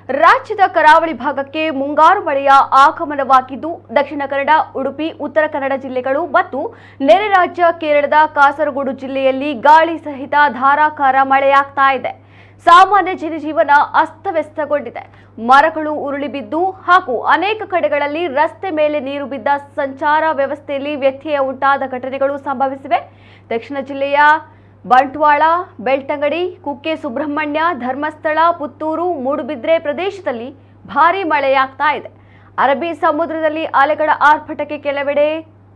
ರಾಜ್ಯದ ಕರಾವಳಿ ಭಾಗಕ್ಕೆ ಮುಂಗಾರು ಮಳೆಯ ಆಗಮನವಾಗಿದ್ದು ದಕ್ಷಿಣ ಕನ್ನಡ, ಉಡುಪಿ, ಉತ್ತರ ಕನ್ನಡ ಜಿಲ್ಲೆಗಳು ಮತ್ತು ನೆರೆ ರಾಜ್ಯ ಕೇರಳದ ಕಾಸರಗೋಡು ಜಿಲ್ಲೆಯಲ್ಲಿ ಗಾಳಿ ಸಹಿತ ಧಾರಾಕಾರ ಮಳೆಯಾಗ್ತಾ ಇದೆ. ಸಾಮಾನ್ಯ ಜನಜೀವನ ಅಸ್ತವ್ಯಸ್ತಗೊಂಡಿದೆ. ಮರಗಳು ಉರುಳಿ ಬಿದ್ದು ಹಾಗೂ ಅನೇಕ ಕಡೆಗಳಲ್ಲಿ ರಸ್ತೆ ಮೇಲೆ ನೀರು ಬಿದ್ದ ಸಂಚಾರ ವ್ಯವಸ್ಥೆಯಲ್ಲಿ ವ್ಯತ್ಯಯ ಉಂಟಾದ ಘಟನೆಗಳು ಸಂಭವಿಸಿವೆ. ದಕ್ಷಿಣ ಜಿಲ್ಲೆಯ ಬಂಟ್ವಾಳ, ಬೆಳ್ತಂಗಡಿ, ಕುಕ್ಕೆ ಸುಬ್ರಹ್ಮಣ್ಯ, ಧರ್ಮಸ್ಥಳ, ಪುತ್ತೂರು, ಮೂಡುಬಿದ್ರೆ ಪ್ರದೇಶದಲ್ಲಿ ಭಾರೀ ಮಳೆಯಾಗ್ತಾ ಇದೆ. ಅರಬ್ಬಿ ಸಮುದ್ರದಲ್ಲಿ ಅಲೆಗಳ ಆರ್ಭಟಕ್ಕೆ ಕೆಲವೆಡೆ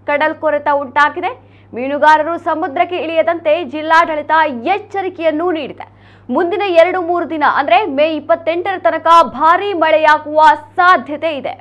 ಕಡಲ್ಕೊರೆತ ಉಂಟಾಗಿದೆ. ಮೀನುಗಾರರು ಸಮುದ್ರಕ್ಕೆ ಇಳಿಯದಂತೆ ಜಿಲ್ಲಾಡಳಿತ ಎಚ್ಚರಿಕೆಯನ್ನು ನೀಡಿದೆ. ಮುಂದಿನ 2-3 ದಿನ ಅಂದ್ರೆ ಮೇ 28ರ ತನಕ ಭಾರೀ ಮಳೆಯಾಗುವ ಸಾಧ್ಯತೆ ಇದೆ.